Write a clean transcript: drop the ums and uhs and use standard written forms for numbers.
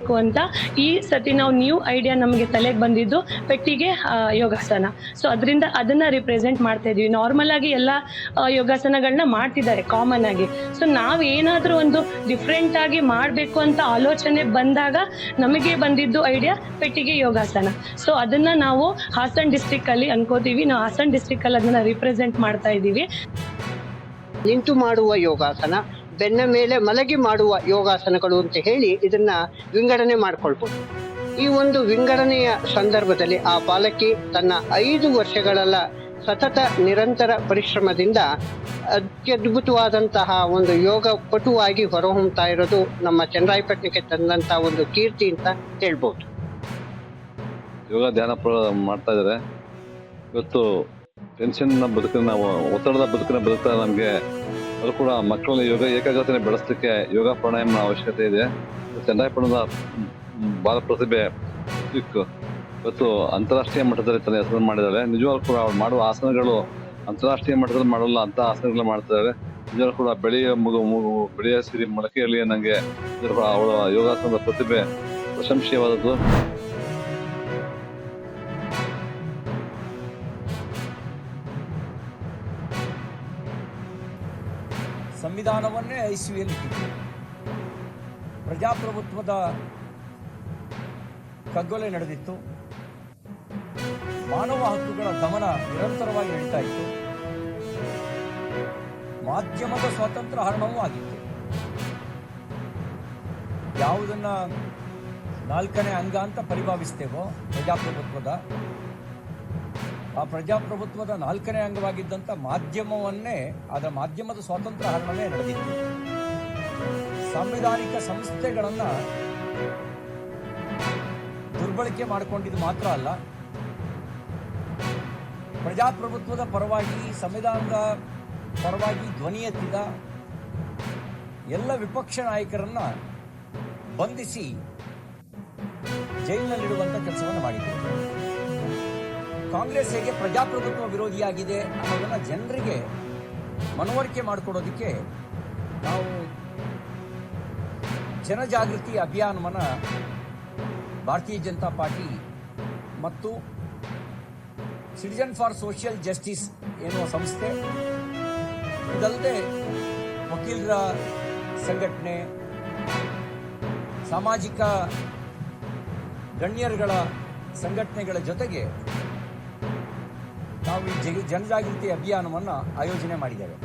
ಮಾಡಬೇಕು ಅಂತ ಈ ಸತಿ ನಾವು ನ್ಯೂ ಐಡಿಯಾ ನಮಗೆ ತಲೆಗೆ ಬಂದಿದ್ದು ಪೆಟ್ಟಿಗೆ ಯೋಗಾಸನ. ಸೊ ಅದನ್ನ ರಿಪ್ರೆಸೆಂಟ್ ಮಾಡ್ತಾ ಇದೀವಿ. ನಾರ್ಮಲ್ ಆಗಿ ಎಲ್ಲ ಯೋಗಾಸನಗಳನ್ನ ಮಾಡ್ತಿದ್ದಾರೆ ಕಾಮನ್ ಆಗಿ. ಸೊ ನಾವ್ ಏನಾದ್ರೂ ಒಂದು ಡಿಫ್ರೆಂಟ್ ಆಗಿ ಮಾಡ್ಬೇಕು ಅಂತ ಆಲೋಚನೆ ಬಂದಾಗ ನಮಗೆ ಬಂದಿದ್ದು ಐಡಿಯಾ ಪೆಟ್ಟಿಗೆ ಯೋಗಾಸನ. ಸೊ ಅದನ್ನ ನಾವು ಹಾಸನ್ ಡಿಸ್ಟ್ರಿಕ್ಟ್ ಅಲ್ಲಿ ಅನ್ಕೋತೀವಿ. ನಾವು ಹಾಸನ್ ಡಿಸ್ಟ್ರಿಕ್ಟ್ ಅಲ್ಲಿ ಅದನ್ನ ರಿಪ್ರೆಸೆಂಟ್ ಮಾಡ್ತಾ ಇದೀವಿ. ನಿಂತು ಮಾಡುವ ಯೋಗಾಸನ, ಬೆನ್ನ ಮೇಲೆ ಮಲಗಿ ಮಾಡುವ ಯೋಗಾಸನಗಳು ಅಂತ ಹೇಳಿ ಇದನ್ನ ವಿಂಗಡಣೆ ಮಾಡ್ಕೊಳ್ಬೋದು. ಈ ಒಂದು ವಿಂಗಡಣೆಯ ಸಂದರ್ಭದಲ್ಲಿ ಆ ಬಾಲಕಿ ತನ್ನ 5 ವರ್ಷಗಳ ಸತತ ನಿರಂತರ ಪರಿಶ್ರಮದಿಂದ ಅತ್ಯದ್ಭುತವಾದಂತಹ ಒಂದು ಯೋಗ ಪಟುವಾಗಿ ಹೊರಹೊಮ್ತಾ ಇರೋದು ನಮ್ಮ ಚನ್ನರಾಯಪಟ್ಟಣಕ್ಕೆ ತಂದಂತಹ ಒಂದು ಕೀರ್ತಿ ಅಂತ ಹೇಳ್ಬೋದು. ಯೋಗ ಧ್ಯಾನ ಮಾಡ್ತಾ ಇದ್ದಾರೆ. ಇವತ್ತು ಟೆನ್ಷನ್ ಬದುಕನ್ನ, ಒತ್ತಡದ ಬದುಕನ್ನ ಬದುಕ್ತಾ ನಮಗೆ ಅದು ಕೂಡ ಮಕ್ಕಳಲ್ಲಿ ಯೋಗ ಏಕಾಗ್ರತೆ ಬೆಳೆಸಲಿಕ್ಕೆ ಯೋಗ ಪ್ರಾಣಾಯಾಮ ಅವಶ್ಯಕತೆ ಇದೆ. ಚನ್ನರಾಯಪಟ್ಟಣದ ಬಾಲ ಪ್ರತಿಭೆ ಇವತ್ತು ಅಂತಾರಾಷ್ಟ್ರೀಯ ಮಟ್ಟದಲ್ಲಿ ತನ್ನ ಹೆಸರು ಮಾಡಿದ್ದಾರೆ. ನಿಜವಾಗ್ಲೂ ಕೂಡ ಅವ್ರು ಮಾಡುವ ಆಸನಗಳು ಅಂತಾರಾಷ್ಟ್ರೀಯ ಮಟ್ಟದಲ್ಲಿ ಮಾಡಲ್ಲ ಅಂತ ಆಸನಗಳು ಮಾಡ್ತಿದ್ದಾರೆ. ನಿಜವಾಗ್ಲೂ ಕೂಡ ಬೆಳೆಯ ಸಿರಿ ಮೊಳಕೆಯಲ್ಲಿ ನನಗೆ ಅವಳ ಯೋಗಾಸನದ ಪ್ರತಿಭೆ ಪ್ರಶಂಸೀಯವಾದದ್ದು. ಸಂವಿಧಾನವನ್ನೇ ಐಸಿಯುವಿಯಲ್ಲಿಟ್ಟಿದೆ. ಪ್ರಜಾಪ್ರಭುತ್ವದ ಕಗ್ಗೊಲೆ ನಡೆದಿತ್ತು. ಮಾನವ ಹಕ್ಕುಗಳ ದಮನ ನಿರಂತರವಾಗಿ ನಡೀತಾ ಇತ್ತು. ಮಾಧ್ಯಮದ ಸ್ವಾತಂತ್ರ್ಯ ಹರಣವೂ ಆಗಿತ್ತು. ಯಾವುದನ್ನ 4ನೇ ಅಂಗ ಅಂತ ಪರಿಭಾವಿಸ್ತೇವೋ ಪ್ರಜಾಪ್ರಭುತ್ವದ, ಆ ಪ್ರಜಾಪ್ರಭುತ್ವದ 4ನೇ ಅಂಗವಾಗಿದ್ದಂಥ ಮಾಧ್ಯಮವನ್ನೇ, ಅದರ ಮಾಧ್ಯಮದ ಸ್ವಾತಂತ್ರ್ಯ ಹರಣವೇ ನಡೆದಿತ್ತು. ಸಾಂವಿಧಾನಿಕ ಸಂಸ್ಥೆಗಳನ್ನ ದುರ್ಬಳಕೆ ಮಾಡಿಕೊಂಡಿದ್ದು ಮಾತ್ರ ಅಲ್ಲ, ಪ್ರಜಾಪ್ರಭುತ್ವದ ಪರವಾಗಿ, ಸಂವಿಧಾನದ ಪರವಾಗಿ ಧ್ವನಿ ಎತ್ತಿದ ಎಲ್ಲ ವಿಪಕ್ಷ ನಾಯಕರನ್ನ ಬಂಧಿಸಿ ಜೈಲಿನಲ್ಲಿಡುವಂಥ ಕೆಲಸವನ್ನು ಮಾಡಿದರು. ಕಾಂಗ್ರೆಸ್ ಹೇಗೆ ಪ್ರಜಾಪ್ರಭುತ್ವ ವಿರೋಧಿಯಾಗಿದೆ ಅನ್ನೋದನ್ನ ಜನರಿಗೆ ಮನವರಿಕೆ ಮಾಡಿಕೊಡೋದಕ್ಕೆ ನಾವು ಜನಜಾಗೃತಿ ಅಭಿಯಾನವನ್ನು ಭಾರತೀಯ ಜನತಾ ಪಾರ್ಟಿ ಮತ್ತು ಸಿಟಿಜನ್ ಫಾರ್ ಸೋಷಿಯಲ್ ಜಸ್ಟಿಸ್ ಎನ್ನುವ ಸಂಸ್ಥೆ, ಇದಲ್ಲದೆ ವಕೀಲರ ಸಂಘಟನೆ, ಸಾಮಾಜಿಕ ಗಣ್ಯರುಗಳ ಸಂಘಟನೆಗಳ ಜೊತೆಗೆ ನಾವು ಈ ಜನಜಾಗೃತಿ ಅಭಿಯಾನವನ್ನು ಆಯೋಜನೆ ಮಾಡಿದ್ದೇವೆ.